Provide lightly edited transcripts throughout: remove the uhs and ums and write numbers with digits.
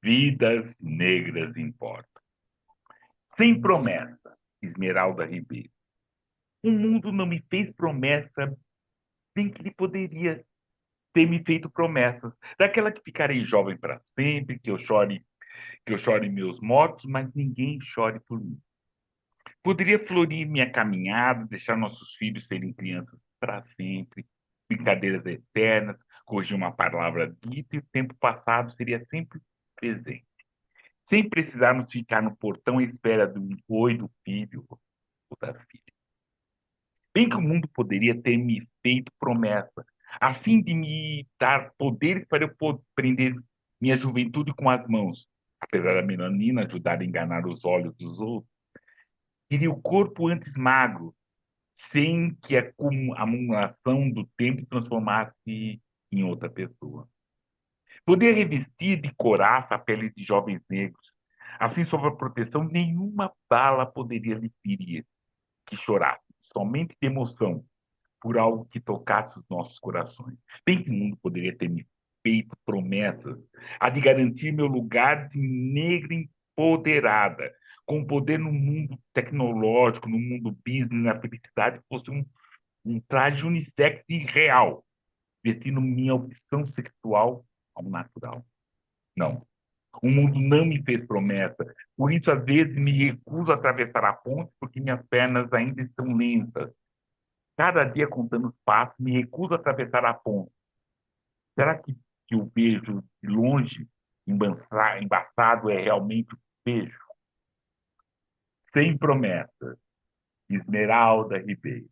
Vidas negras importam. Sem promessa, Esmeralda Ribeiro. O mundo não me fez promessa, bem que ele poderia ter me feito promessas. Daquela que ficarei jovem para sempre, que eu chore meus mortos, mas ninguém chore por mim. Poderia florir minha caminhada, deixar nossos filhos serem crianças para sempre, brincadeiras eternas, corrigir uma palavra dita e o tempo passado seria sempre presente, sem precisarmos ficar no portão à espera do oi do filho ou da filha. Bem que o mundo poderia ter me feito promessa, a fim de me dar poderes para eu prender minha juventude com as mãos, apesar da melanina ajudar a enganar os olhos dos outros. Queria o corpo antes magro, sem que a acumulação do tempo transformasse em outra pessoa. Poder revestir de coraça a pele de jovens negros. Assim, sob a proteção, nenhuma bala poderia lhe ferir, que chorasse, somente de emoção, por algo que tocasse os nossos corações. Bem que o mundo poderia ter me feito promessas, a de garantir meu lugar de negra empoderada, com poder no mundo tecnológico, no mundo business, na felicidade, fosse um traje unissex real, vestindo minha opção sexual ao natural. Não. O mundo não me fez promessa. Por isso, às vezes, me recuso a atravessar a ponte porque minhas pernas ainda estão lentas. Cada dia contando os passos, me recuso a atravessar a ponte. Será que o beijo de longe, embaçado, é realmente o beijo? Sem promessas. Esmeralda Ribeiro.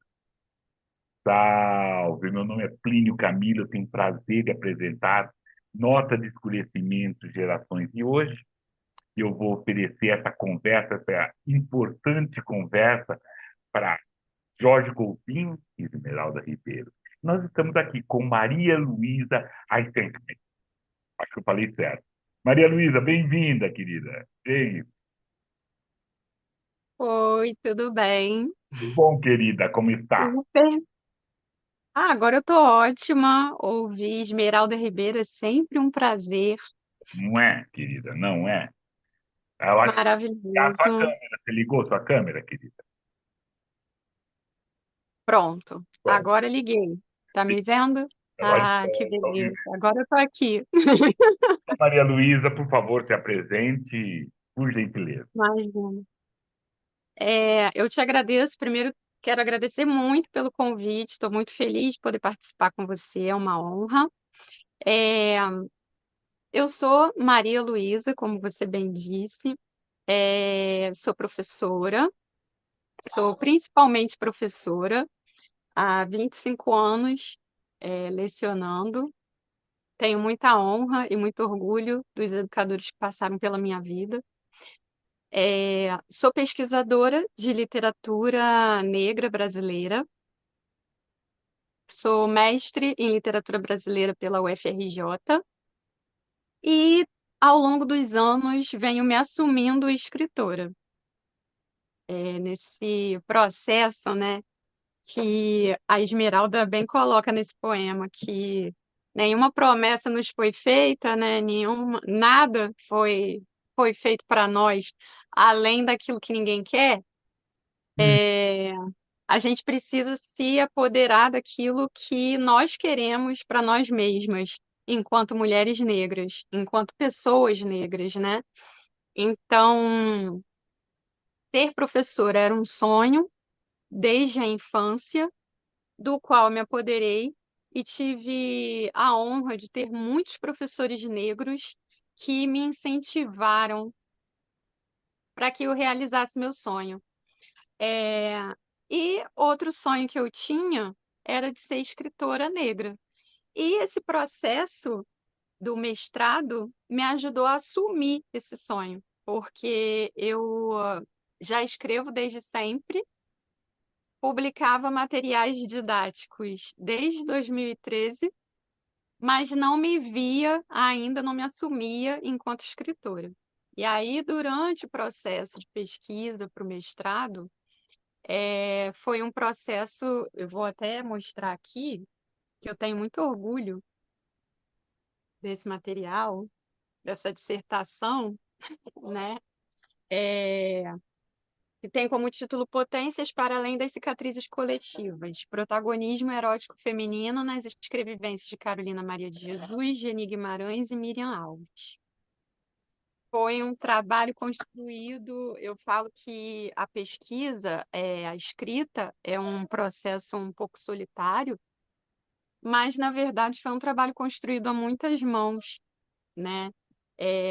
Salve, meu nome é Plínio Camilo, eu tenho prazer de apresentar Nota de Escurecimento Gerações. E hoje eu vou oferecer essa conversa, essa importante conversa para Jorge Coutinho e Esmeralda Ribeiro. Nós estamos aqui com Maria Luísa Eisenstein. Acho que eu falei certo. Maria Luísa, bem-vinda, querida. Ei, Oi, tudo bem? tudo bom, querida? Como está? Super. Agora eu tô ótima. Ouvir Esmeralda Ribeiro é sempre um prazer. Não é, querida? Não é? Eu acho que é a sua Maravilhoso. câmera. Você ligou sua câmera, querida? Pronto. Bom, Agora liguei. Tá me vendo? agora Ah, que estou beleza. ouvindo. Agora eu tô aqui. Maria Luísa, por favor, se apresente, por gentileza. Imagina. Eu te agradeço. Primeiro, quero agradecer muito pelo convite. Estou muito feliz de poder participar com você. É uma honra. É, eu sou Maria Luísa, como você bem disse. Sou professora. Sou principalmente professora há 25 anos, lecionando. Tenho muita honra e muito orgulho dos educadores que passaram pela minha vida. Sou pesquisadora de literatura negra brasileira. Sou mestre em literatura brasileira pela UFRJ. E, ao longo dos anos, venho me assumindo escritora. Nesse processo, né? Que a Esmeralda bem coloca nesse poema que nenhuma promessa nos foi feita, né? Nada foi feito para nós além daquilo que ninguém quer. Hum, É, a gente precisa se apoderar daquilo que nós queremos para nós mesmas, enquanto mulheres negras, enquanto pessoas negras, né? Então, ser professora era um sonho desde a infância do qual me apoderei e tive a honra de ter muitos professores negros que me incentivaram para que eu realizasse meu sonho. É, E outro sonho que eu tinha era de ser escritora negra. E esse processo do mestrado me ajudou a assumir esse sonho, porque eu já escrevo desde sempre. Publicava materiais didáticos desde 2013, mas não me via ainda, não me assumia enquanto escritora. E aí, durante o processo de pesquisa para o mestrado, foi um processo, eu vou até mostrar aqui, que eu tenho muito orgulho desse material. dessa dissertação, né? É, que tem como título Potências para além das cicatrizes coletivas, protagonismo erótico feminino nas escrevivências de Carolina Maria de Jesus, Geni Guimarães e Miriam Alves. Foi um trabalho construído, eu falo que a pesquisa, a escrita, é um processo um pouco solitário, mas na verdade foi um trabalho construído a muitas mãos, né?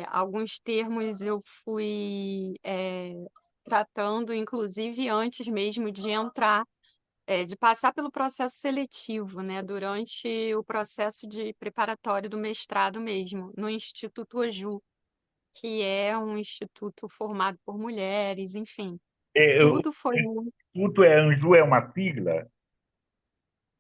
Alguns termos eu fui tratando, inclusive antes mesmo de entrar, de passar pelo processo seletivo, né? Durante o processo de preparatório do mestrado mesmo, no Instituto Oju, que é um instituto formado por mulheres, enfim. O Tudo foi muito. Instituto Anju é uma sigla?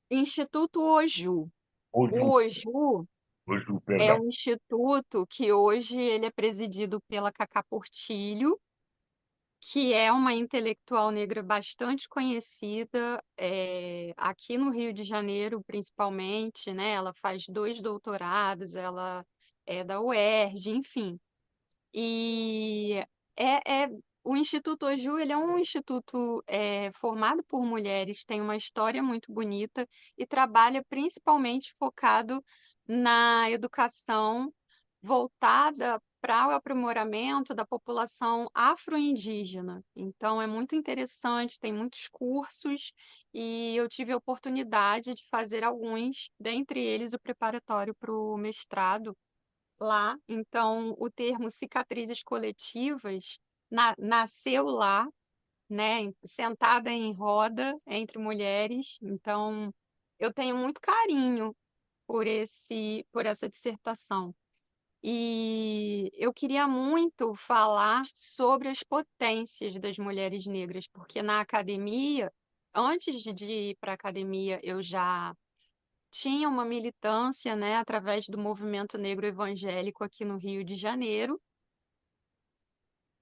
Instituto Oju. Oju, O Oju Oju, é perdão. um instituto que hoje ele é presidido pela Cacá Portilho, que é uma intelectual negra bastante conhecida aqui no Rio de Janeiro, principalmente, né? Ela faz 2 doutorados, ela é da UERJ, enfim. E é, é- o Instituto Oju, ele é um instituto formado por mulheres, tem uma história muito bonita e trabalha principalmente focado na educação voltada para o aprimoramento da população afro-indígena. Então, é muito interessante, tem muitos cursos e eu tive a oportunidade de fazer alguns, dentre eles o preparatório para o mestrado lá. Então, o termo cicatrizes coletivas nasceu lá, né, sentada em roda entre mulheres. Então, eu tenho muito carinho por essa dissertação. E eu queria muito falar sobre as potências das mulheres negras, porque na academia, antes de ir para a academia, eu já tinha uma militância, né, através do movimento negro evangélico aqui no Rio de Janeiro.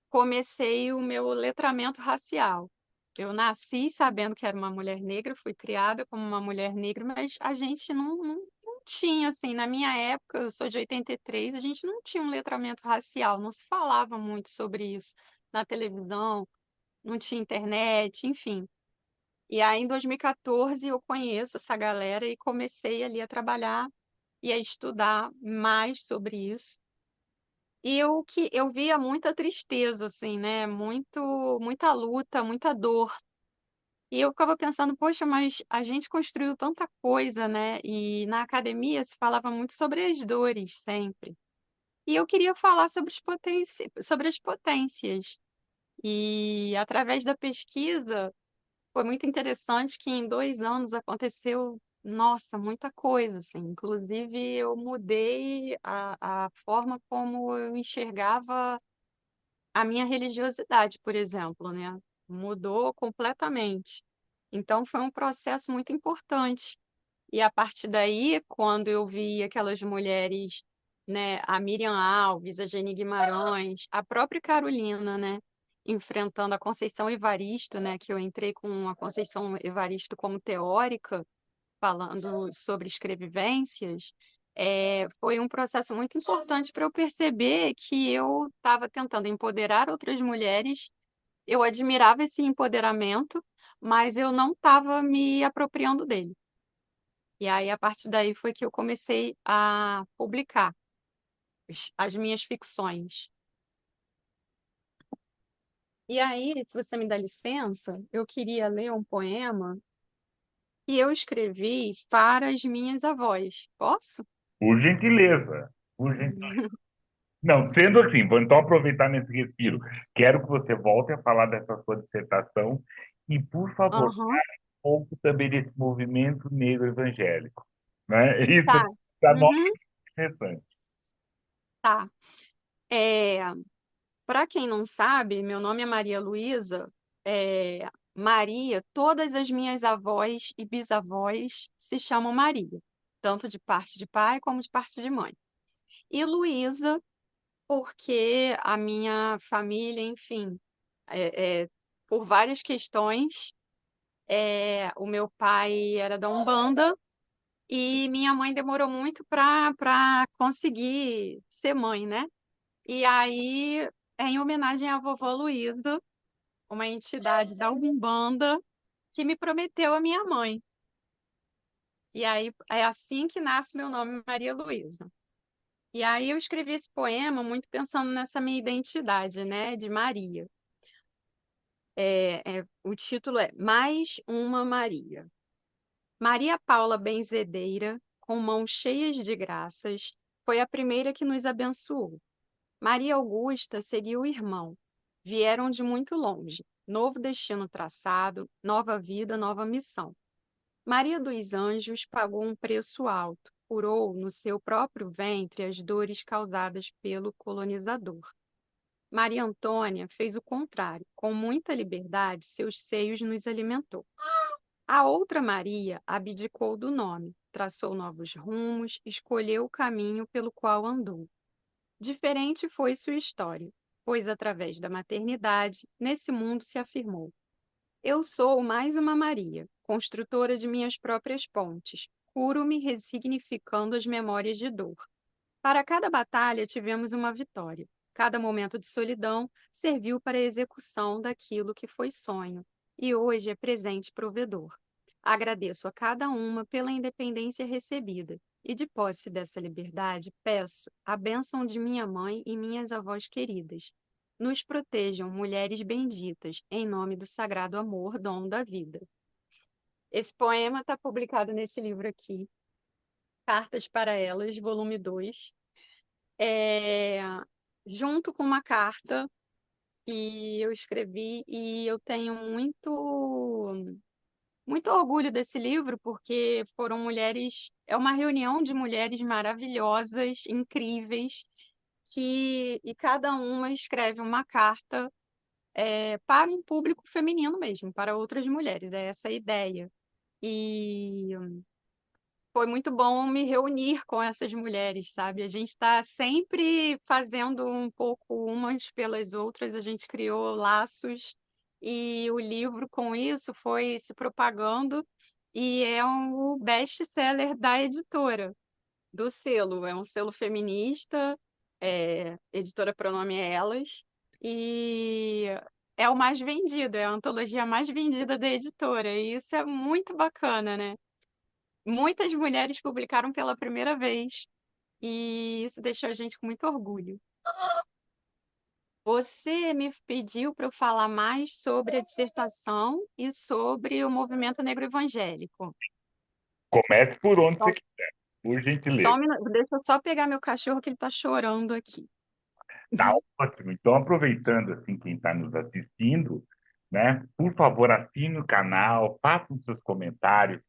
Comecei o meu letramento racial. Eu nasci sabendo que era uma mulher negra, fui criada como uma mulher negra, mas a gente não tinha, assim, na minha época, eu sou de 83, a gente não tinha um letramento racial, não se falava muito sobre isso na televisão, não tinha internet, enfim. E aí, em 2014, eu conheço essa galera e comecei ali a trabalhar e a estudar mais sobre isso. E eu via muita tristeza, assim, né? Muita luta, muita dor. E eu ficava pensando, poxa, mas a gente construiu tanta coisa, né? E na academia se falava muito sobre as dores sempre. E eu queria falar sobre as potências. E através da pesquisa, foi muito interessante que em 2 anos aconteceu, nossa, muita coisa, assim. Inclusive, eu mudei a forma como eu enxergava a minha religiosidade, por exemplo, né? Mudou completamente. Então, foi um processo muito importante. E a partir daí, quando eu vi aquelas mulheres, né, a Miriam Alves, a Geni Guimarães, a própria Carolina, né, enfrentando a Conceição Evaristo, né, que eu entrei com a Conceição Evaristo como teórica, falando sobre escrevivências, foi um processo muito importante para eu perceber que eu estava tentando empoderar outras mulheres. Eu admirava esse empoderamento, mas eu não estava me apropriando dele. E aí, a partir daí, foi que eu comecei a publicar as minhas ficções. E aí, se você me dá licença, eu queria ler um poema que eu escrevi para as minhas avós. Posso? Por gentileza. Por gentileza. Não, sendo assim, vou então aproveitar nesse respiro. Quero que você volte a falar dessa sua dissertação e, por favor, Aham, um pouco também desse movimento negro evangélico. Né? Isso tá. para nós Uhum, é interessante. tá. É, para quem não sabe, meu nome é Maria Luísa. Maria, todas as minhas avós e bisavós se chamam Maria, tanto de parte de pai como de parte de mãe. E Luísa, porque a minha família, enfim, é, é, por várias questões, o meu pai era da Umbanda e minha mãe demorou muito para conseguir ser mãe, né? E aí, é em homenagem à vovó Luísa, uma entidade da Umbanda que me prometeu a minha mãe. E aí é assim que nasce meu nome, Maria Luísa. E aí eu escrevi esse poema muito pensando nessa minha identidade, né, de Maria. O título é Mais uma Maria. Maria Paula Benzedeira, com mãos cheias de graças, foi a primeira que nos abençoou. Maria Augusta seria o irmão. Vieram de muito longe. Novo destino traçado, nova vida, nova missão. Maria dos Anjos pagou um preço alto, curou no seu próprio ventre as dores causadas pelo colonizador. Maria Antônia fez o contrário, com muita liberdade, seus seios nos alimentou. A outra Maria abdicou do nome, traçou novos rumos, escolheu o caminho pelo qual andou. Diferente foi sua história, pois através da maternidade, nesse mundo se afirmou. Eu sou mais uma Maria, construtora de minhas próprias pontes. Curo-me ressignificando as memórias de dor. Para cada batalha tivemos uma vitória. Cada momento de solidão serviu para a execução daquilo que foi sonho, e hoje é presente provedor. Agradeço a cada uma pela independência recebida, e de posse dessa liberdade peço a bênção de minha mãe e minhas avós queridas. Nos protejam, mulheres benditas, em nome do sagrado amor, dono da vida. Esse poema está publicado nesse livro aqui, Cartas para Elas, volume 2, é, junto com uma carta que eu escrevi, e eu tenho muito orgulho desse livro, porque foram mulheres, é uma reunião de mulheres maravilhosas, incríveis, e cada uma escreve uma carta para um público feminino mesmo, para outras mulheres, é essa a ideia. E foi muito bom me reunir com essas mulheres, sabe? A gente está sempre fazendo um pouco umas pelas outras, a gente criou laços e o livro com isso foi se propagando e é um best-seller da editora, do selo. É um selo feminista, editora Pronome é Elas, e é o mais vendido, é a antologia mais vendida da editora, e isso é muito bacana, né? Muitas mulheres publicaram pela primeira vez e isso deixou a gente com muito orgulho. Você me pediu para eu falar mais sobre a dissertação e sobre o movimento negro evangélico. Comece por onde você Só, quiser, por só gentileza. um minuto, deixa eu só pegar meu cachorro que ele está chorando aqui. Tá ótimo. Então, aproveitando assim quem está nos assistindo, né? Por favor, assine o canal, faça os seus comentários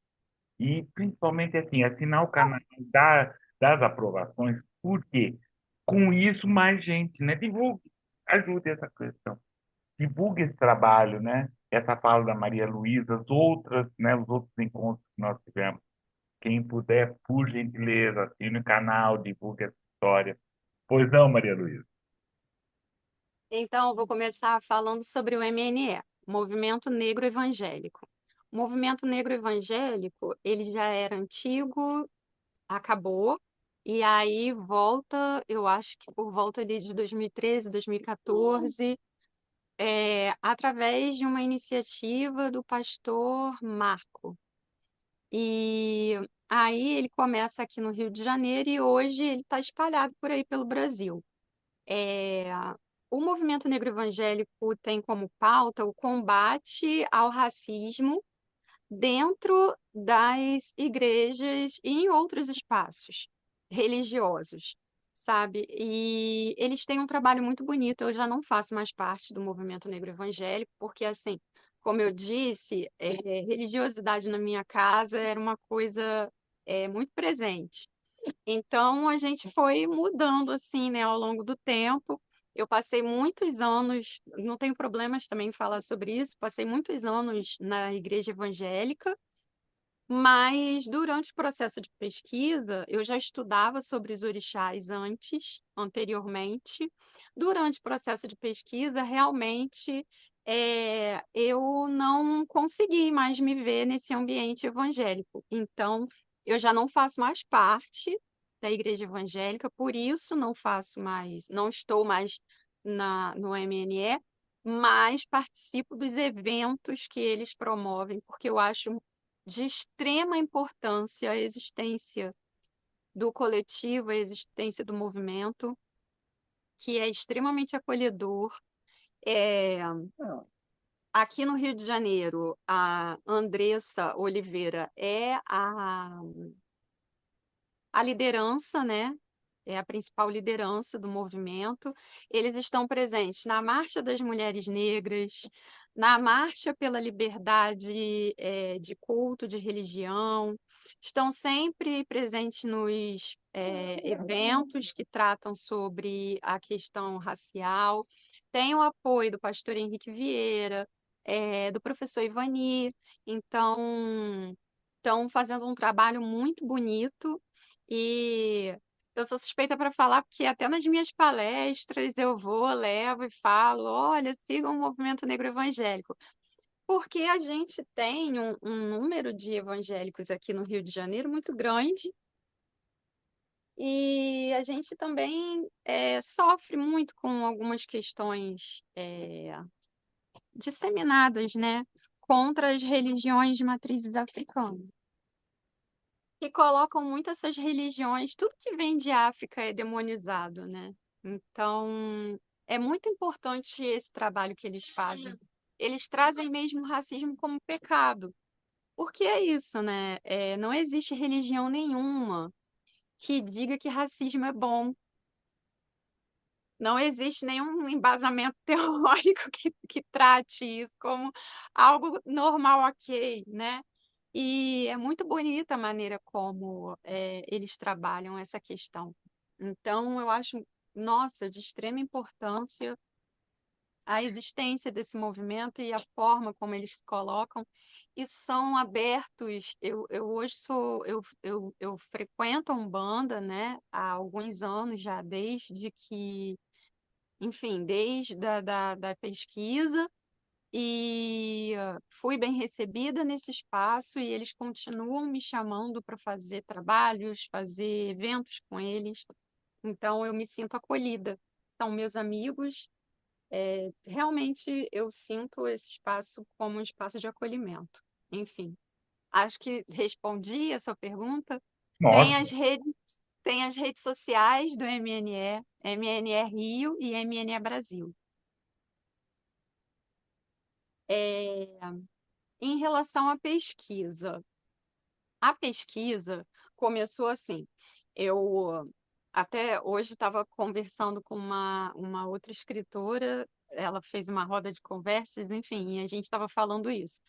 e principalmente assim, assinar o canal das aprovações, porque com isso mais gente, né? Divulgue, ajude essa questão. Divulgue esse trabalho, né? Essa fala da Maria Luísa, as outras, né? Os outros encontros que nós tivemos. Quem puder, por gentileza, assine o canal, divulgue essa história. Pois não, Maria Luísa? Então, eu vou começar falando sobre o MNE, Movimento Negro Evangélico. O Movimento Negro Evangélico, ele já era antigo, acabou, e aí volta, eu acho que por volta ali de 2013, 2014, através de uma iniciativa do pastor Marco. E aí ele começa aqui no Rio de Janeiro e hoje ele está espalhado por aí pelo Brasil. É, o movimento negro evangélico tem como pauta o combate ao racismo dentro das igrejas e em outros espaços religiosos, sabe? E eles têm um trabalho muito bonito. Eu já não faço mais parte do movimento negro evangélico, porque, assim, como eu disse, religiosidade na minha casa era uma coisa muito presente. Então, a gente foi mudando, assim, né, ao longo do tempo. Eu passei muitos anos, não tenho problemas também em falar sobre isso, passei muitos anos na igreja evangélica, mas durante o processo de pesquisa, eu já estudava sobre os orixás anteriormente. Durante o processo de pesquisa, realmente, eu não consegui mais me ver nesse ambiente evangélico. Então, eu já não faço mais parte. da Igreja Evangélica, por isso não faço mais, não estou mais no MNE, mas participo dos eventos que eles promovem, porque eu acho de extrema importância a existência do coletivo, a existência do movimento, que é extremamente acolhedor. É, aqui no Rio de Janeiro, a Andressa Oliveira é a liderança, né? É a principal liderança do movimento. Eles estão presentes na Marcha das Mulheres Negras, na Marcha pela Liberdade, de culto, de religião. Estão sempre presentes nos eventos que tratam sobre a questão racial. Tem o apoio do pastor Henrique Vieira, do professor Ivani. Então, estão fazendo um trabalho muito bonito e eu sou suspeita para falar porque até nas minhas palestras eu vou, levo e falo, olha, sigam o movimento negro evangélico. Porque a gente tem um número de evangélicos aqui no Rio de Janeiro muito grande e a gente também sofre muito com algumas questões disseminadas, né, contra as religiões de matrizes africanas, que colocam muito essas religiões, tudo que vem de África é demonizado, né? Então, é muito importante esse trabalho que eles fazem. Eles trazem mesmo o racismo como pecado, porque é isso, né? Não existe religião nenhuma que diga que racismo é bom. Não existe nenhum embasamento teórico que trate isso como algo normal, ok, né? E é muito bonita a maneira como eles trabalham essa questão. Então, eu acho, nossa, de extrema importância a existência desse movimento e a forma como eles se colocam e são abertos. Eu hoje eu frequento a Umbanda, né, há alguns anos já, desde que, enfim, desde da pesquisa e fui bem recebida nesse espaço e eles continuam me chamando para fazer trabalhos, fazer eventos com eles. Então eu me sinto acolhida. São meus amigos. Realmente eu sinto esse espaço como um espaço de acolhimento. Enfim, acho que respondi a sua pergunta. Tem Nossa, as redes, tem as redes sociais do MNE, MNE Rio e MNE Brasil. É, em relação à pesquisa, a pesquisa começou assim. Eu até hoje estava conversando com uma outra escritora, ela fez uma roda de conversas, enfim, e a gente estava falando isso.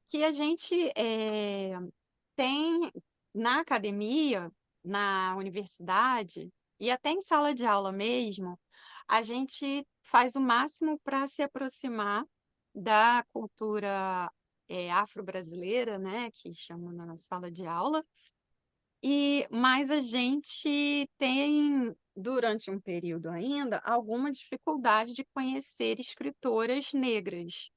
Que a gente tem na academia, na universidade e até em sala de aula mesmo, a gente faz o máximo para se aproximar da cultura afro-brasileira, né, que chamam na sala de aula. E mas a gente tem durante um período ainda alguma dificuldade de conhecer escritoras negras,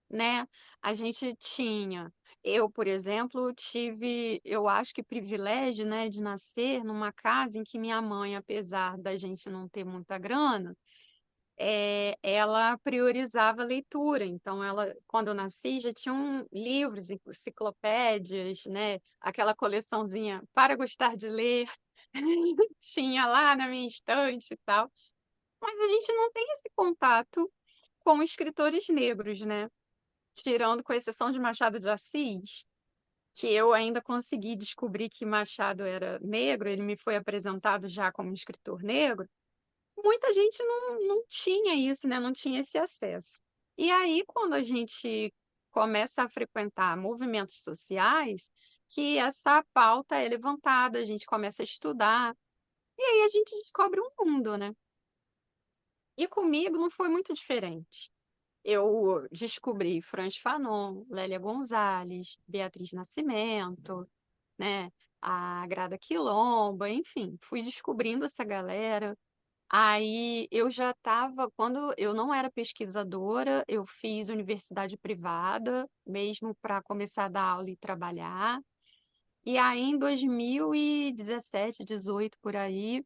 né? A gente tinha, eu, por exemplo, tive, eu acho que privilégio, né, de nascer numa casa em que minha mãe, apesar da gente não ter muita grana, ela priorizava a leitura. Então, ela, quando eu nasci, já tinham livros, enciclopédias, né? Aquela coleçãozinha para gostar de ler, tinha lá na minha estante e tal. Mas a gente não tem esse contato com escritores negros, né? Tirando com exceção de Machado de Assis, que eu ainda consegui descobrir que Machado era negro, ele me foi apresentado já como escritor negro. Muita gente não tinha isso, né? Não tinha esse acesso. E aí, quando a gente começa a frequentar movimentos sociais, que essa pauta é levantada, a gente começa a estudar, e aí a gente descobre um mundo, né? E comigo não foi muito diferente. Eu descobri Frantz Fanon, Lélia Gonzalez, Beatriz Nascimento, né? A Grada Quilomba, enfim, fui descobrindo essa galera. Aí eu já estava, quando eu não era pesquisadora, eu fiz universidade privada, mesmo para começar a dar aula e trabalhar. E aí, em 2017, 18 por aí,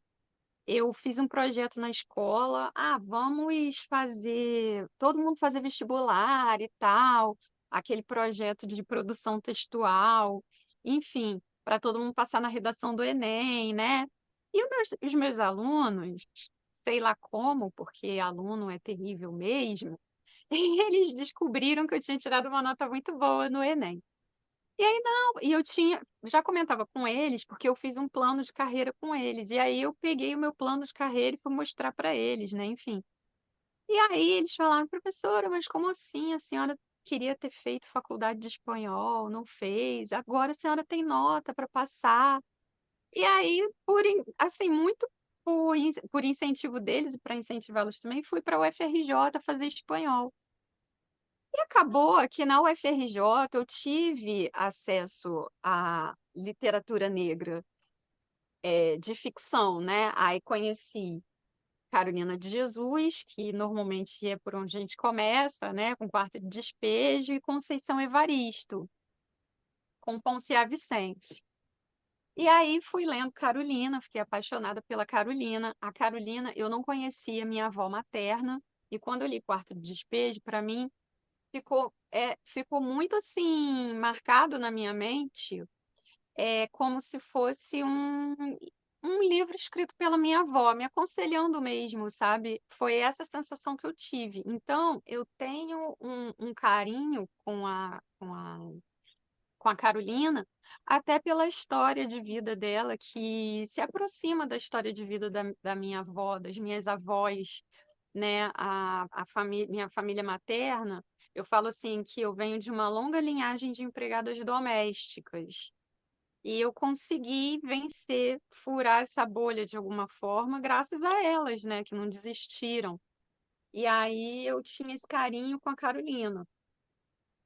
eu fiz um projeto na escola. Ah, vamos fazer, todo mundo fazer vestibular e tal, aquele projeto de produção textual, enfim, para todo mundo passar na redação do Enem, né? E os meus alunos, sei lá como, porque aluno é terrível mesmo, eles descobriram que eu tinha tirado uma nota muito boa no Enem. E aí, não, e eu tinha, já comentava com eles, porque eu fiz um plano de carreira com eles. E aí eu peguei o meu plano de carreira e fui mostrar para eles, né? Enfim. E aí eles falaram, professora, mas como assim? A senhora queria ter feito faculdade de espanhol, não fez. Agora a senhora tem nota para passar. E aí, assim, muito por incentivo deles e para incentivá-los também, fui para o UFRJ fazer espanhol. E acabou que na UFRJ eu tive acesso à literatura negra, de ficção, né? Aí conheci Carolina de Jesus, que normalmente é por onde a gente começa, né? Com Quarto de Despejo, e Conceição Evaristo, com Poncia a Vicente. E aí fui lendo Carolina, fiquei apaixonada pela Carolina. A Carolina, eu não conhecia minha avó materna, e quando eu li Quarto de Despejo, para mim ficou muito assim marcado na minha mente, como se fosse um livro escrito pela minha avó, me aconselhando mesmo, sabe? Foi essa sensação que eu tive. Então, eu tenho um carinho com a Carolina, até pela história de vida dela, que se aproxima da história de vida da minha avó, das minhas avós, né? Minha família materna, eu falo assim que eu venho de uma longa linhagem de empregadas domésticas. E eu consegui vencer, furar essa bolha de alguma forma, graças a elas, né, que não desistiram. E aí eu tinha esse carinho com a Carolina.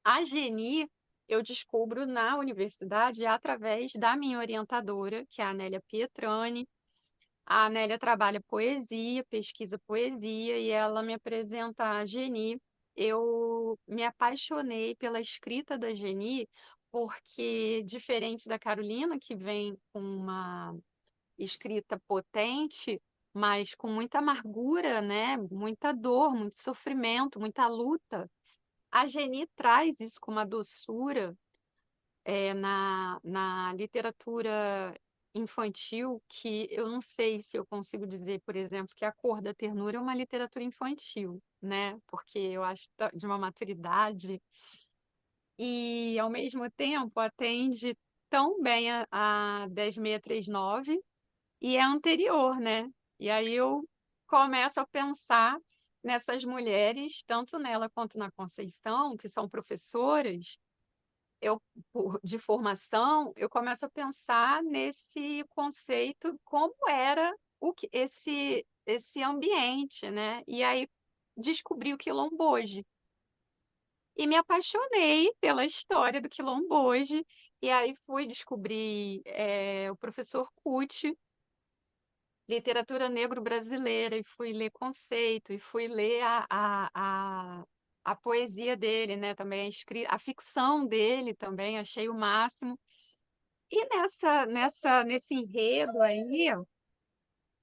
A Geni eu descubro na universidade através da minha orientadora, que é a Anélia Pietrani. A Anélia trabalha poesia, pesquisa poesia, e ela me apresenta a Geni. Eu me apaixonei pela escrita da Geni, porque, diferente da Carolina, que vem com uma escrita potente, mas com muita amargura, né? Muita dor, muito sofrimento, muita luta. A Geni traz isso com uma doçura, na literatura infantil, que eu não sei se eu consigo dizer, por exemplo, que A Cor da Ternura é uma literatura infantil, né? Porque eu acho de uma maturidade e, ao mesmo tempo, atende tão bem a 10639 e é anterior, né? E aí eu começo a pensar nessas mulheres, tanto nela quanto na Conceição, que são professoras, de formação, eu começo a pensar nesse conceito, como era esse ambiente, né? E aí descobri o quilomboje. E me apaixonei pela história do quilomboje. E aí fui descobrir o professor Cuti, literatura negro-brasileira, e fui ler conceito, e fui ler a poesia dele, né? Também a ficção dele também, achei o máximo. E nesse enredo aí,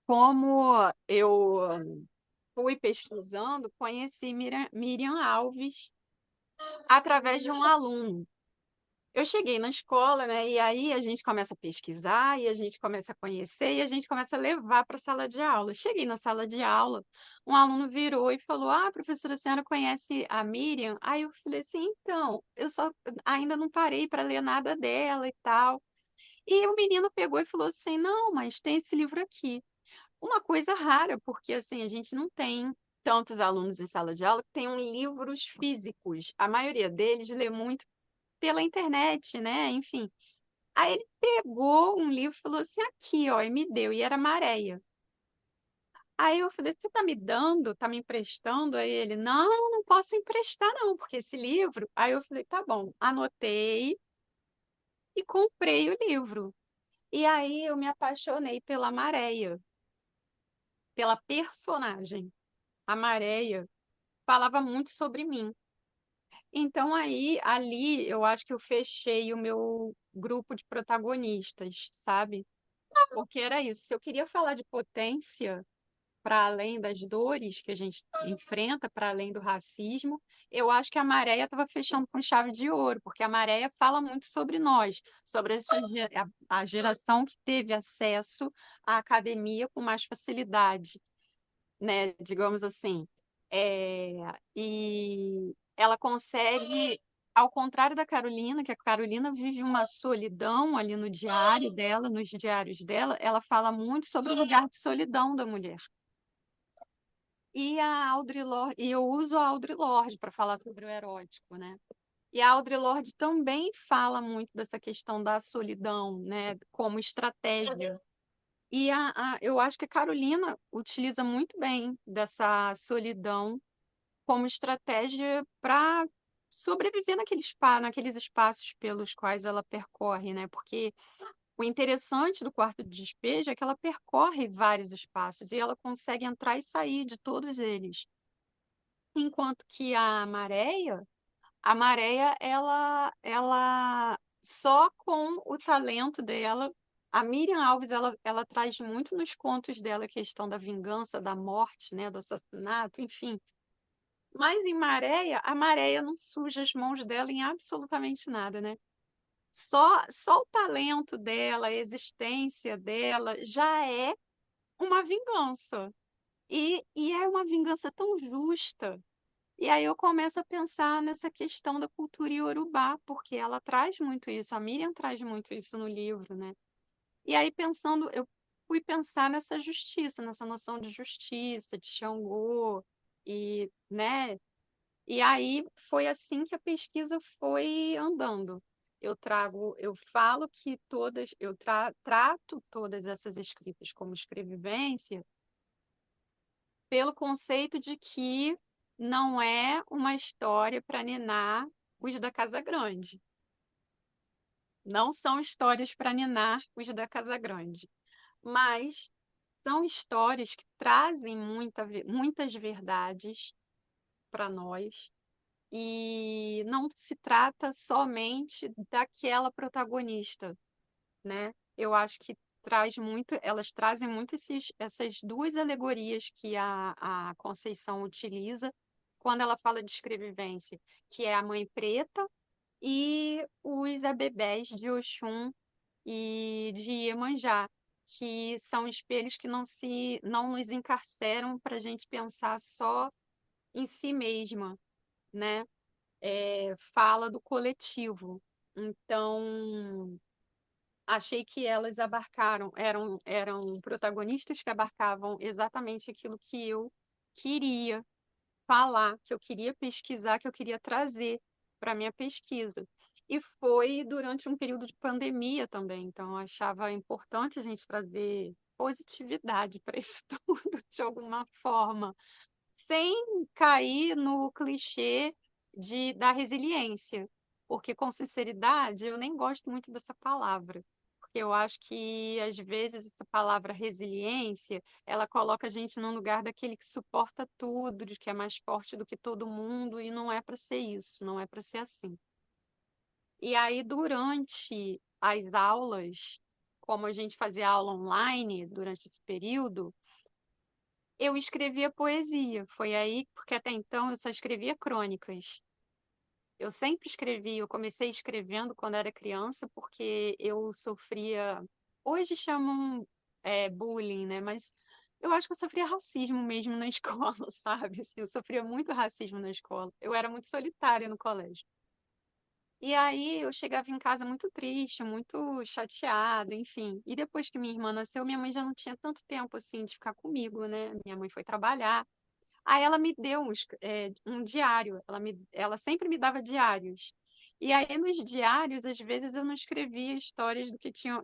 como eu fui pesquisando, conheci Miriam Alves através de um aluno. Eu cheguei na escola, né? E aí a gente começa a pesquisar, e a gente começa a conhecer, e a gente começa a levar para a sala de aula. Cheguei na sala de aula, um aluno virou e falou: Ah, professora, a senhora conhece a Miriam? Aí eu falei assim: então, eu só ainda não parei para ler nada dela e tal. E o menino pegou e falou assim: Não, mas tem esse livro aqui. Uma coisa rara, porque assim, a gente não tem tantos alunos em sala de aula que tenham livros físicos. A maioria deles lê muito pela internet, né? Enfim. Aí ele pegou um livro e falou assim: Aqui, ó, e me deu, e era Maréia. Aí eu falei: Você tá me dando, tá me emprestando? Aí ele: Não, não posso emprestar, não, porque esse livro. Aí eu falei: Tá bom, anotei e comprei o livro. E aí eu me apaixonei pela Maréia, pela personagem. A Maréia falava muito sobre mim. Então aí, ali, eu acho que eu fechei o meu grupo de protagonistas, sabe? Porque era isso. Se eu queria falar de potência, para além das dores que a gente enfrenta, para além do racismo, eu acho que a Maréia estava fechando com chave de ouro, porque a Maréia fala muito sobre nós, sobre a geração que teve acesso à academia com mais facilidade, né? Digamos assim. É, e ela consegue, ao contrário da Carolina, que a Carolina vive uma solidão ali no diário dela, nos diários dela, ela fala muito sobre o lugar de solidão da mulher. E a Audre Lorde, e eu uso a Audre Lorde para falar sobre o erótico, né? E a Audre Lorde também fala muito dessa questão da solidão, né, como estratégia. E eu acho que a Carolina utiliza muito bem dessa solidão como estratégia para sobreviver naqueles espaços pelos quais ela percorre, né? Porque o interessante do quarto de despejo é que ela percorre vários espaços e ela consegue entrar e sair de todos eles. Enquanto que a Maréia, ela só com o talento dela, a Miriam Alves, ela traz muito nos contos dela a questão da vingança, da morte, né, do assassinato, enfim. Mas em Maréia, a Maréia não suja as mãos dela em absolutamente nada, né? Só o talento dela, a existência dela já é uma vingança. E é uma vingança tão justa. E aí eu começo a pensar nessa questão da cultura iorubá, porque ela traz muito isso, a Miriam traz muito isso no livro, né? E aí pensando, eu fui pensar nessa justiça, nessa noção de justiça, de Xangô, e, né? E aí foi assim que a pesquisa foi andando. Eu falo que trato todas essas escritas como escrevivência pelo conceito de que não é uma história para ninar os da Casa Grande. Não são histórias para ninar os da Casa Grande, mas são histórias que trazem muitas verdades para nós e não se trata somente daquela protagonista, né? Eu acho que elas trazem muito essas duas alegorias que a Conceição utiliza quando ela fala de escrevivência, que é a Mãe Preta e os abebés de Oxum e de Iemanjá, que são espelhos que não nos encarceram para a gente pensar só em si mesma, né? Fala do coletivo. Então, achei que elas eram protagonistas que abarcavam exatamente aquilo que eu queria falar, que eu queria pesquisar, que eu queria trazer para minha pesquisa. E foi durante um período de pandemia também, então eu achava importante a gente trazer positividade para isso tudo de alguma forma sem cair no clichê da resiliência, porque com sinceridade eu nem gosto muito dessa palavra, porque eu acho que às vezes essa palavra resiliência, ela coloca a gente num lugar daquele que suporta tudo, de que é mais forte do que todo mundo, e não é para ser isso, não é para ser assim. E aí durante as aulas, como a gente fazia aula online durante esse período, eu escrevia poesia. Foi aí, porque até então eu só escrevia crônicas. Eu sempre escrevi, eu comecei escrevendo quando era criança, porque eu sofria. Hoje chamam bullying, né? Mas eu acho que eu sofria racismo mesmo na escola, sabe? Assim, eu sofria muito racismo na escola. Eu era muito solitária no colégio. E aí eu chegava em casa muito triste, muito chateada, enfim. E depois que minha irmã nasceu, minha mãe já não tinha tanto tempo assim de ficar comigo, né? Minha mãe foi trabalhar. Aí ela me deu um diário, ela sempre me dava diários. E aí nos diários, às vezes, eu não escrevia histórias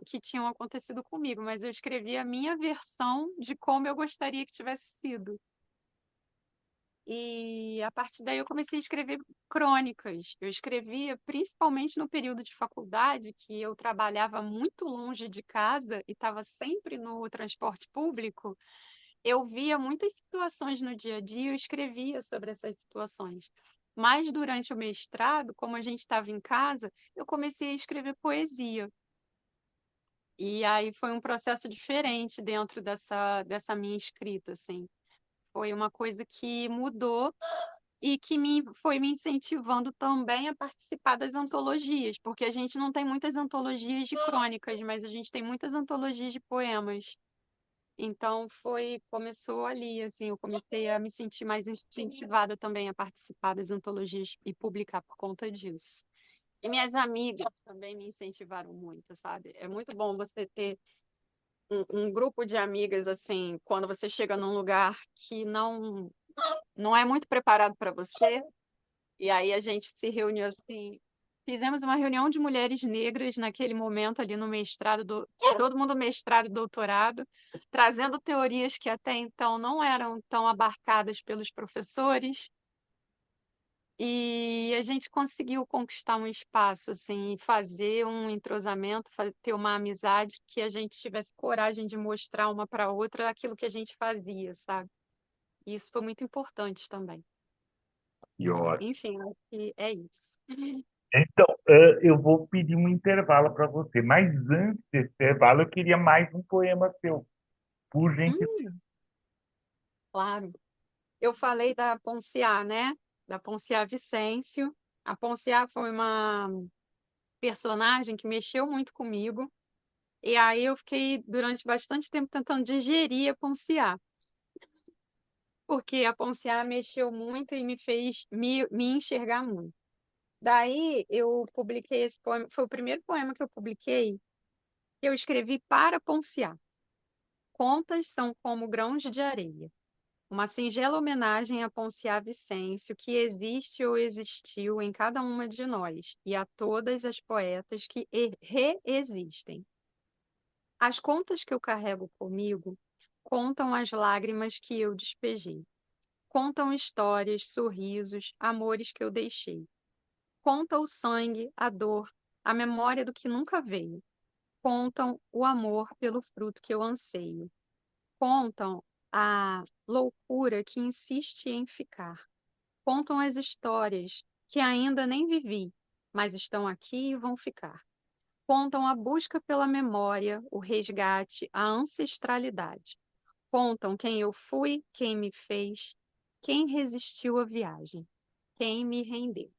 que tinham acontecido comigo, mas eu escrevia a minha versão de como eu gostaria que tivesse sido. E a partir daí eu comecei a escrever crônicas. Eu escrevia principalmente no período de faculdade, que eu trabalhava muito longe de casa e estava sempre no transporte público. Eu via muitas situações no dia a dia e eu escrevia sobre essas situações. Mas durante o mestrado, como a gente estava em casa, eu comecei a escrever poesia. E aí foi um processo diferente dentro dessa minha escrita, assim. Foi uma coisa que mudou e que foi me incentivando também a participar das antologias, porque a gente não tem muitas antologias de crônicas, mas a gente tem muitas antologias de poemas. Então começou ali, assim, eu comecei a me sentir mais incentivada também a participar das antologias e publicar por conta disso. E minhas amigas também me incentivaram muito, sabe? É muito bom você ter um grupo de amigas, assim, quando você chega num lugar que não é muito preparado para você, e aí a gente se reuniu assim. Fizemos uma reunião de mulheres negras naquele momento ali no mestrado, todo mundo mestrado e doutorado, trazendo teorias que até então não eram tão abarcadas pelos professores. E a gente conseguiu conquistar um espaço, assim, fazer um entrosamento, ter uma amizade que a gente tivesse coragem de mostrar uma para outra aquilo que a gente fazia, sabe? E isso foi muito importante também. E ótimo. Enfim, acho que é isso. Então, eu vou pedir um intervalo para você, mas antes desse intervalo, eu queria mais um poema seu, por gentileza. Hum, claro. Eu falei da Ponciá, né? Da Ponciá Vicêncio. A Ponciá foi uma personagem que mexeu muito comigo. E aí eu fiquei durante bastante tempo tentando digerir a Ponciá, porque a Ponciá mexeu muito e me fez me enxergar muito. Daí eu publiquei esse poema, foi o primeiro poema que eu publiquei, que eu escrevi para Ponciá. Contas são como grãos de areia. Uma singela homenagem a Ponciá Vicêncio, que existe ou existiu em cada uma de nós, e a todas as poetas que reexistem. As contas que eu carrego comigo contam as lágrimas que eu despejei, contam histórias, sorrisos, amores que eu deixei. Conta o sangue, a dor, a memória do que nunca veio. Contam o amor pelo fruto que eu anseio. Contam a loucura que insiste em ficar. Contam as histórias que ainda nem vivi, mas estão aqui e vão ficar. Contam a busca pela memória, o resgate, a ancestralidade. Contam quem eu fui, quem me fez, quem resistiu à viagem, quem me rendeu.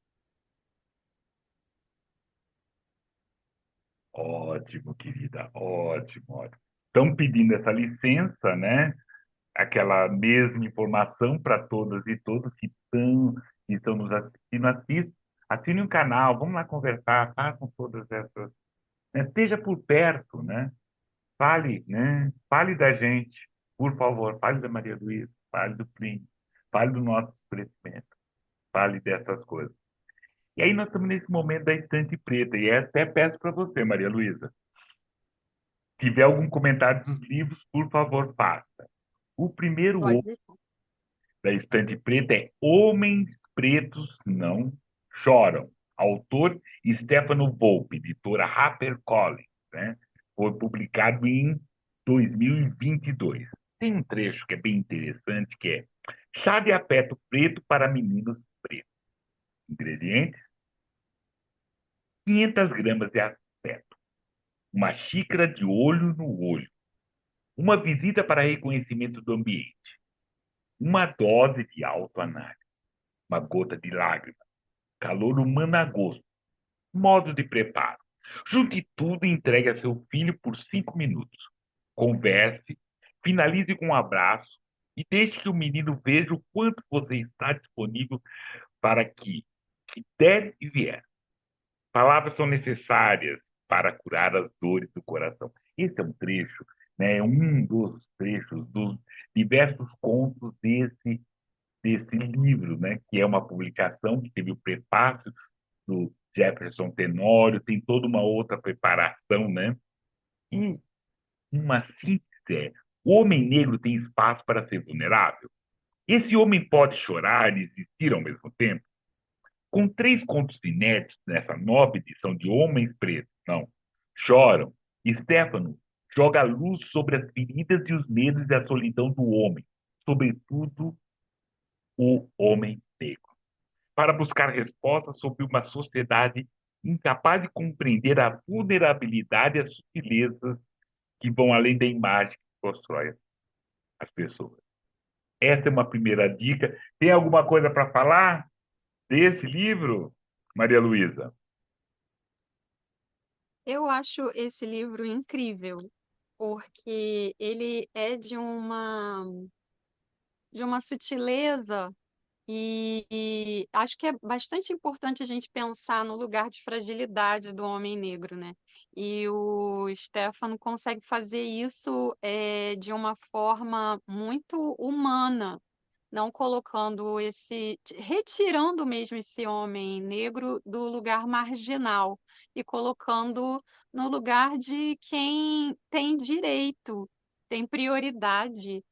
Ótimo, querida, ótimo, ótimo. Estão pedindo essa licença, né? Aquela mesma informação para todas e todos que estão nos assistindo. Assine um canal, vamos lá conversar, façam todas essas. Né? Esteja por perto, né? Fale, né? Fale da gente, por favor, fale da Maria Luísa, fale do Plínio, fale do nosso crescimento, fale dessas coisas. E aí nós estamos nesse momento da estante preta, e até peço para você, Maria Luísa, se tiver algum comentário dos livros, por favor, faça. O primeiro Pode deixar. da Estante Preta é Homens Pretos Não Choram. Autor Stefano Volpe, editora HarperCollins, né? Foi publicado em 2022. Tem um trecho que é bem interessante, que é chá de afeto preto para meninos pretos. Ingredientes: 500 gramas de afeto, uma xícara de olho no olho, uma visita para reconhecimento do ambiente, uma dose de autoanálise, uma gota de lágrima, calor humano a gosto. Modo de preparo: junte tudo e entregue a seu filho por 5 minutos. Converse, finalize com um abraço e deixe que o menino veja o quanto você está disponível para que der e vier. Palavras são necessárias para curar as dores do coração. Esse é um trecho, né, um dos trechos dos diversos contos desse livro, né, que é uma publicação que teve o prefácio do Jefferson Tenório, tem toda uma outra preparação, né? E uma síntese é: o homem negro tem espaço para ser vulnerável. Esse homem pode chorar e existir ao mesmo tempo. Com 3 contos inéditos nessa nova edição de Homens Pretos, não, choram, Stefano joga a luz sobre as feridas e os medos e a solidão do homem, sobretudo o homem negro. para buscar respostas sobre uma sociedade incapaz de compreender a vulnerabilidade e as sutilezas que vão além da imagem que constrói as pessoas. Essa é uma primeira dica. Tem alguma coisa para falar desse livro, Maria Luísa? Eu acho esse livro incrível, porque ele é de uma sutileza e acho que é bastante importante a gente pensar no lugar de fragilidade do homem negro, né? E o Stefano consegue fazer isso de uma forma muito humana, não colocando retirando mesmo esse homem negro do lugar marginal e colocando no lugar de quem tem direito, tem prioridade,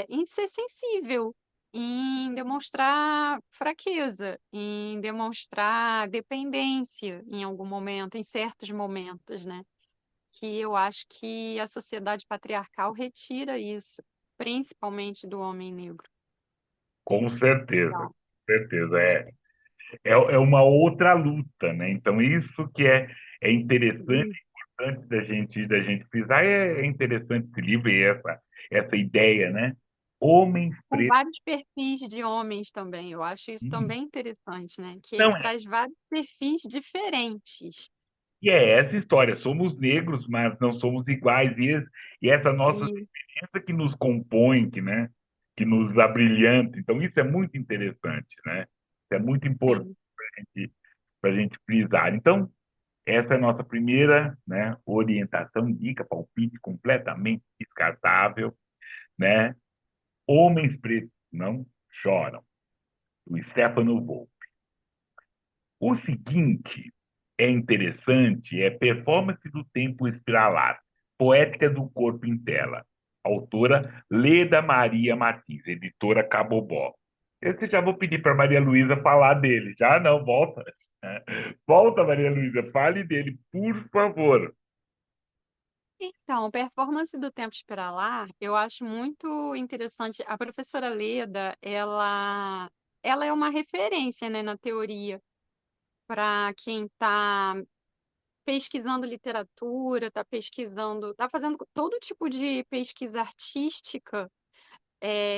em ser sensível, em demonstrar fraqueza, em demonstrar dependência em algum momento, em certos momentos, né? Que eu acho que a sociedade patriarcal retira isso, principalmente do homem negro. Com certeza, Então, com certeza. É uma outra luta, né? Então, isso que é interessante, hum, importante da gente frisar, é interessante esse livro e essa ideia, né? Homens com pretos. vários perfis de homens também, eu acho isso também interessante, né? Que ele Não, traz vários perfis diferentes. e é essa história, somos negros, mas não somos iguais, e essa nossa E, diferença que nos compõe, que nos abrilhanta. Então, isso é muito interessante, né? Isso é muito importante sim. para a gente frisar. Então, essa é a nossa primeira, né, orientação, dica, palpite completamente descartável, né? Homens pretos não choram, do Stefano Volpe. O seguinte é interessante, é Performance do Tempo Espiralar, Poética do Corpo em Tela, autora Leda Maria Martins, editora Cabobó. Esse já vou pedir para Maria Luísa falar dele. Já não, volta. Volta, Maria Luísa, fale dele, por favor. Então, performance do tempo espiralar, eu acho muito interessante. A professora Leda, ela é uma referência, né, na teoria para quem está pesquisando literatura, está pesquisando, está fazendo todo tipo de pesquisa artística,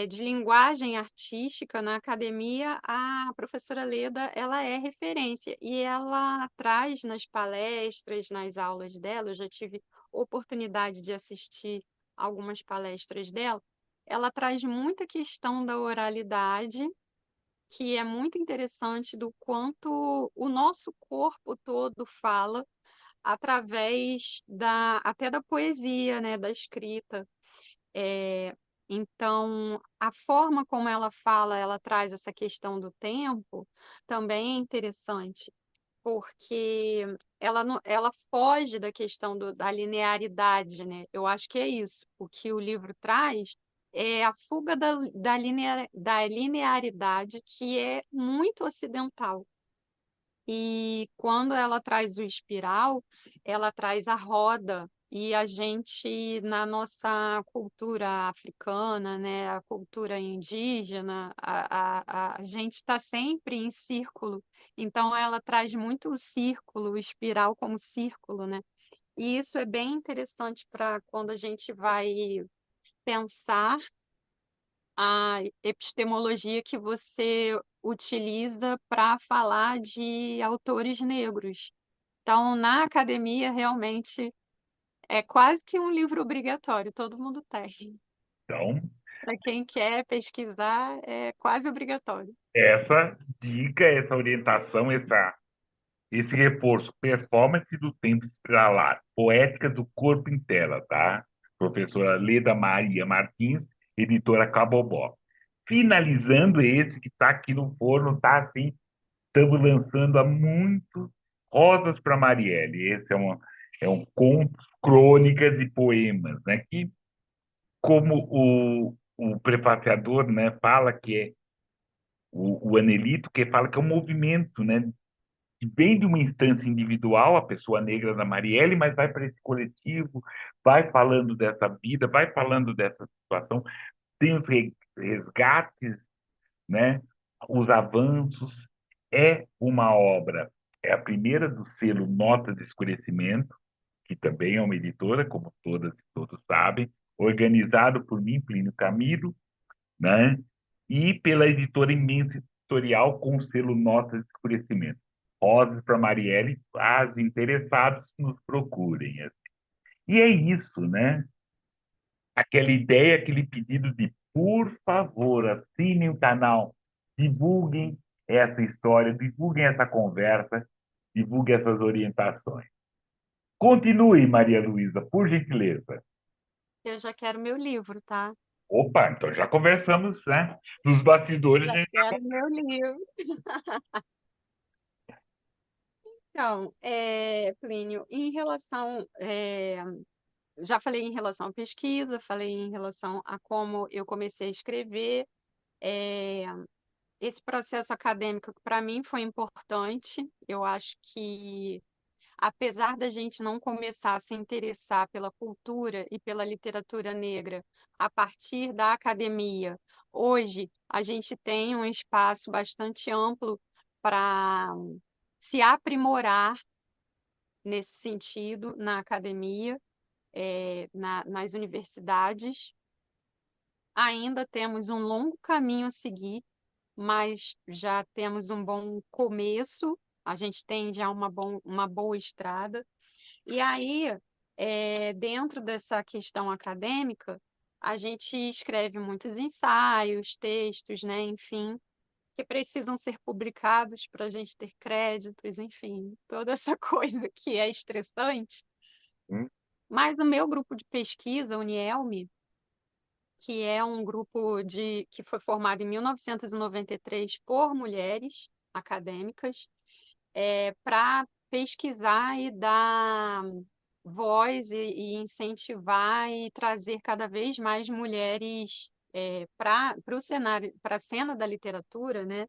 de linguagem artística na academia. A professora Leda, ela é referência e ela traz nas palestras, nas aulas dela, eu já tive oportunidade de assistir algumas palestras dela, ela traz muita questão da oralidade, que é muito interessante do quanto o nosso corpo todo fala através até da poesia, né, da escrita. É, então, a forma como ela fala, ela traz essa questão do tempo, também é interessante, porque ela foge da questão da linearidade, né? Eu acho que é isso. O que o livro traz é a fuga da linearidade, que é muito ocidental. E quando ela traz o espiral, ela traz a roda. E a gente, na nossa cultura africana, né, a cultura indígena, a gente está sempre em círculo. Então, ela traz muito o círculo, o espiral como círculo, né? E isso é bem interessante para quando a gente vai pensar a epistemologia que você utiliza para falar de autores negros. Então, na academia, realmente é quase que um livro obrigatório, todo mundo tem. Então, Para quem quer pesquisar, é quase obrigatório. essa dica, essa orientação, esse reforço, performance do tempo espiralar, poética do corpo em tela, tá? Professora Leda Maria Martins, editora Cabobó. Finalizando esse que está aqui no forno, tá assim, estamos lançando há muito Rosas para Marielle. Esse é um contos, crônicas e poemas, né? Que, como o prefaciador, né, fala que é o Anelito, que fala que é um movimento, né, que vem de uma instância individual, a pessoa negra da Marielle, mas vai para esse coletivo, vai falando dessa vida, vai falando dessa situação, tem os resgates, né? os avanços. É uma obra, é a primeira do selo Nota de Escurecimento, que também é uma editora, como todas e todos sabem, organizado por mim, Plínio Camilo, né? E pela editora Imensa Editorial com o selo Nota de Escurecimento. Rosas para Marielle, as interessados nos procurem. E é isso, né? Aquela ideia, aquele pedido de, por favor, assinem o canal, divulguem essa história, divulguem essa conversa, divulguem essas orientações. Continue, Maria Luísa, por gentileza. Eu já quero meu livro, tá? Opa, então já conversamos, né? Nos bastidores, a Já gente quero meu livro. Então, Plínio, em relação, já falei em relação à pesquisa, falei em relação a como eu comecei a escrever. é, Esse processo acadêmico para mim foi importante. Eu acho que, apesar da gente não começar a se interessar pela cultura e pela literatura negra a partir da academia, hoje a gente tem um espaço bastante amplo para se aprimorar nesse sentido na academia, nas universidades. Ainda temos um longo caminho a seguir, mas já temos um bom começo, a gente tem já uma boa estrada. E aí, dentro dessa questão acadêmica, a gente escreve muitos ensaios, textos, né, enfim, que precisam ser publicados para a gente ter créditos, enfim, toda essa coisa que é estressante. Hum, Mas o meu grupo de pesquisa, o Unielme, que é um grupo que foi formado em 1993 por mulheres acadêmicas, para pesquisar e dar voz e incentivar e trazer cada vez mais mulheres para o cenário, para a cena da literatura, né?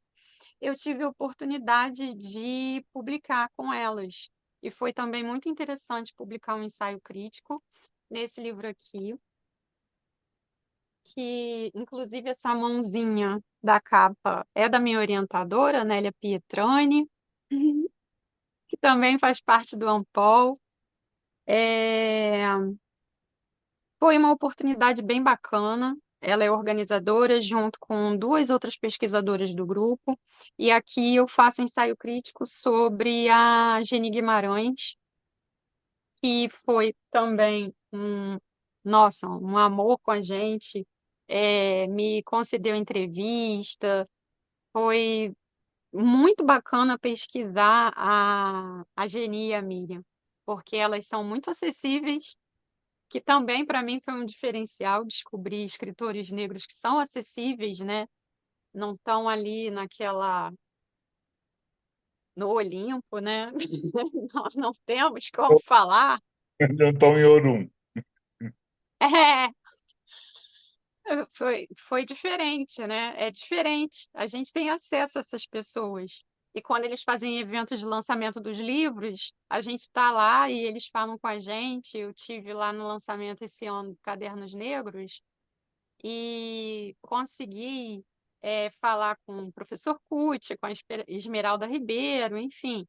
Eu tive a oportunidade de publicar com elas. E foi também muito interessante publicar um ensaio crítico nesse livro aqui, que inclusive essa mãozinha da capa é da minha orientadora, Nélia Pietrani, que também faz parte do Ampol. É, Foi uma oportunidade bem bacana. Ela é organizadora junto com duas outras pesquisadoras do grupo. E aqui eu faço ensaio crítico sobre a Geni Guimarães, que foi também nossa, um amor com a gente. Me concedeu entrevista. Foi muito bacana pesquisar a Geni e a Miriam, porque elas são muito acessíveis, que também para mim foi um diferencial descobrir escritores negros que são acessíveis, né? Não estão ali no Olimpo, né? Não temos como falar. Não estou em Orum. É, foi diferente, né? É diferente. A gente tem acesso a essas pessoas. E quando eles fazem eventos de lançamento dos livros, a gente está lá e eles falam com a gente. Eu tive lá no lançamento esse ano do Cadernos Negros e consegui falar com o professor Cucci, com a Esmeralda Ribeiro, enfim.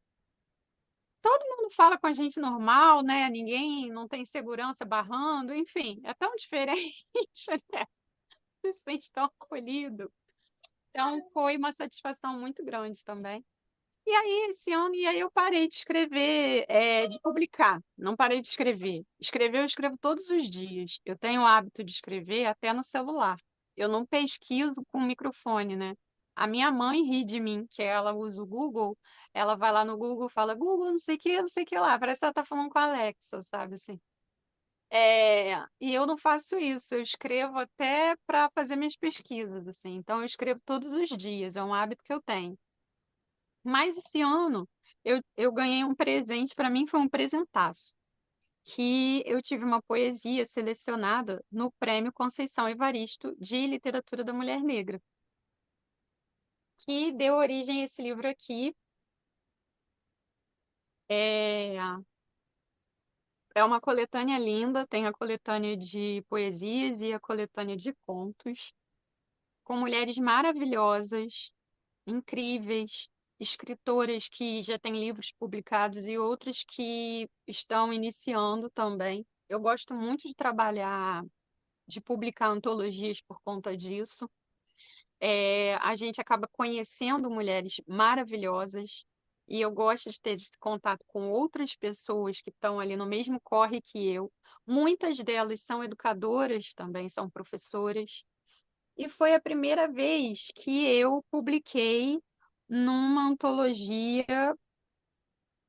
Todo mundo fala com a gente normal, né? Ninguém não tem segurança barrando, enfim, é tão diferente, né? Se sente tão acolhido. Então, foi uma satisfação muito grande também. E aí, esse ano, e aí eu parei de escrever, de publicar. Não parei de escrever. Escrever, eu escrevo todos os dias. Eu tenho o hábito de escrever até no celular. Eu não pesquiso com microfone, né? A minha mãe ri de mim, que ela usa o Google. Ela vai lá no Google, fala Google, não sei o que, não sei o que lá. Parece que ela tá falando com a Alexa, sabe assim? E eu não faço isso. Eu escrevo até para fazer minhas pesquisas, assim. Então, eu escrevo todos os dias. É um hábito que eu tenho. Mas esse ano eu ganhei um presente, para mim foi um presentaço, que eu tive uma poesia selecionada no Prêmio Conceição Evaristo de Literatura da Mulher Negra, que deu origem a esse livro aqui. É, é uma coletânea linda, tem a coletânea de poesias e a coletânea de contos, com mulheres maravilhosas. incríveis, escritoras que já têm livros publicados e outras que estão iniciando também. Eu gosto muito de trabalhar, de publicar antologias por conta disso. A gente acaba conhecendo mulheres maravilhosas e eu gosto de ter esse contato com outras pessoas que estão ali no mesmo corre que eu. Muitas delas são educadoras também, são professoras. E foi a primeira vez que eu publiquei numa antologia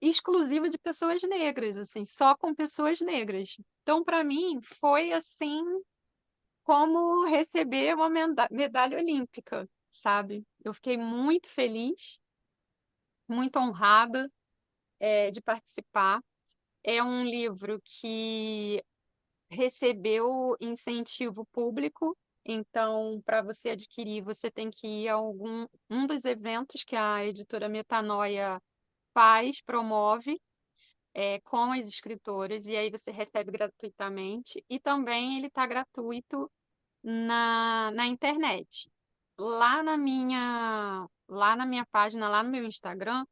exclusiva de pessoas negras, assim, só com pessoas negras. Então, para mim, foi assim como receber uma medalha olímpica, sabe? Eu fiquei muito feliz, muito honrada, de participar. É um livro que recebeu incentivo público, então, para você adquirir, você tem que ir a um dos eventos que a editora Metanoia faz, promove, com as escritoras, e aí você recebe gratuitamente, e também ele está gratuito na internet. Lá na minha página, lá no meu Instagram,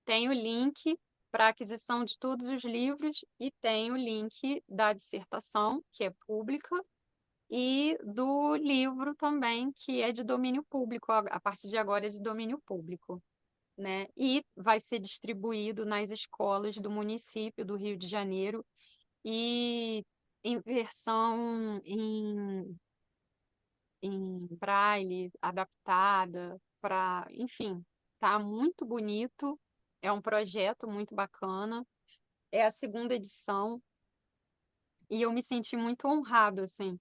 tem o link para aquisição de todos os livros e tem o link da dissertação, que é pública, e do livro também, que é de domínio público, a partir de agora é de domínio público, né? E vai ser distribuído nas escolas do município do Rio de Janeiro e em versão em braille, adaptada para, enfim, tá muito bonito. É um projeto muito bacana. É a segunda edição e eu me senti muito honrado, assim.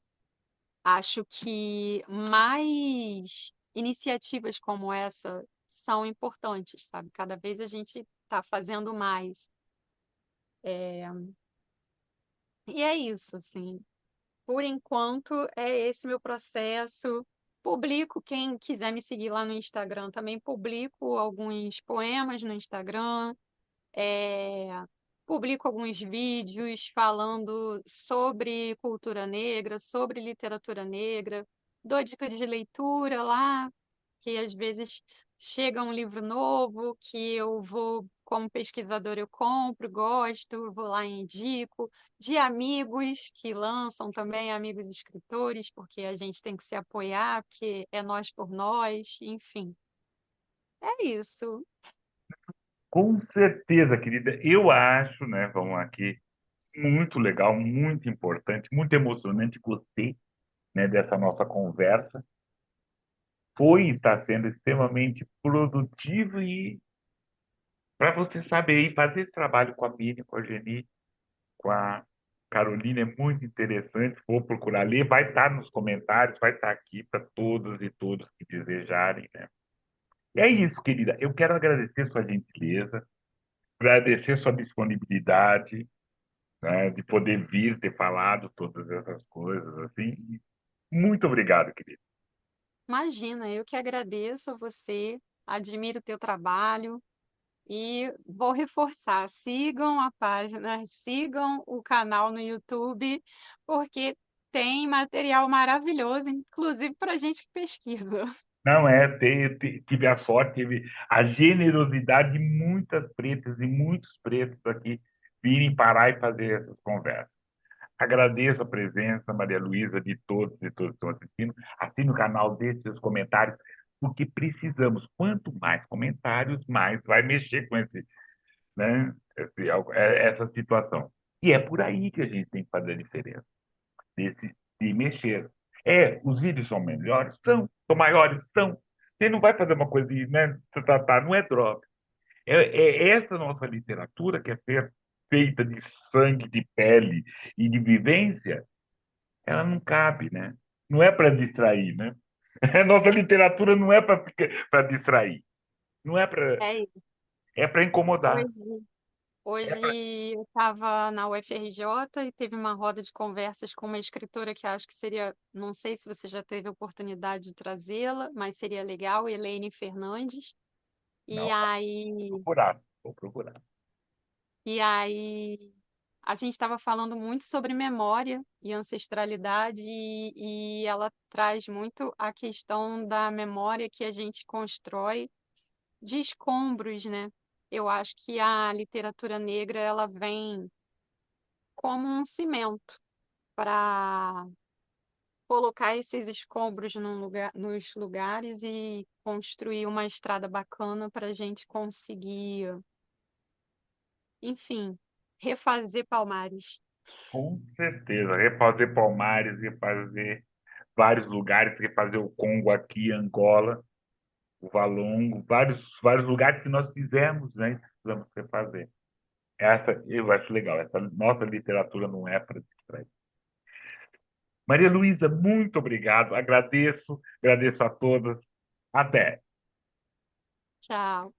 Acho que mais iniciativas como essa são importantes, sabe? Cada vez a gente está fazendo mais. E é isso, assim. Por enquanto, é esse meu processo. Publico, quem quiser me seguir lá no Instagram, também publico alguns poemas no Instagram. É, publico alguns vídeos falando sobre cultura negra, sobre literatura negra, dou dica de leitura lá, que às vezes chega um livro novo que eu vou, como pesquisadora, eu compro, gosto, vou lá e indico, de amigos que lançam também, amigos escritores, porque a gente tem que se apoiar, porque é nós por nós, enfim. É isso. Com certeza, querida. Eu acho, né? Vamos aqui, muito legal, muito importante, muito emocionante. Gostei, né, dessa nossa conversa. Foi e está sendo extremamente produtivo e para você saber e fazer esse trabalho com a Miriam, com a Geni, com a Carolina é muito interessante. Vou procurar ler, vai estar nos comentários, vai estar aqui para todos e todos que desejarem, né? E é isso, querida. Eu quero agradecer sua gentileza, agradecer sua disponibilidade, né, de poder vir, ter falado todas essas coisas, assim. Muito obrigado, querido. Imagina, eu que agradeço a você, admiro o teu trabalho e vou reforçar, sigam a página, sigam o canal no YouTube, porque tem material maravilhoso, inclusive para gente que pesquisa. Não é, tive a sorte, tive a generosidade de muitas pretas e muitos pretos aqui virem parar e fazer essas conversas. Agradeço a presença, Maria Luísa, de todos e todos que estão assistindo. Assine o canal, deixe seus comentários, porque precisamos. Quanto mais comentários, mais vai mexer com essa situação. E é por aí que a gente tem que fazer a diferença, de mexer. Os vídeos são melhores? São maiores? São. Você não vai fazer uma coisa de, né, não é droga. É essa nossa literatura que é feita de sangue, de pele e de vivência, ela não cabe, né? Não é para distrair, né? Nossa literatura não é para distrair, não é para É isso. é para incomodar. Hoje, hoje eu estava na UFRJ e teve uma roda de conversas com uma escritora que acho que seria, não sei se você já teve a oportunidade de trazê-la, mas seria legal, Elaine Fernandes. E Não, aí vou procurar. E aí, a gente estava falando muito sobre memória e ancestralidade, e ela traz muito a questão da memória que a gente constrói de escombros, né? Eu acho que a literatura negra ela vem como um cimento para colocar esses escombros nos lugares e construir uma estrada bacana para a gente conseguir, enfim, refazer Palmares. Com certeza. Refazer Palmares, refazer vários lugares, refazer o Congo aqui, Angola, o Valongo, vários lugares que nós fizemos, né? Precisamos refazer. Essa eu acho legal. Essa nossa literatura não é para distrair. Maria Luísa, muito obrigado. Agradeço a todas. Até. Tchau.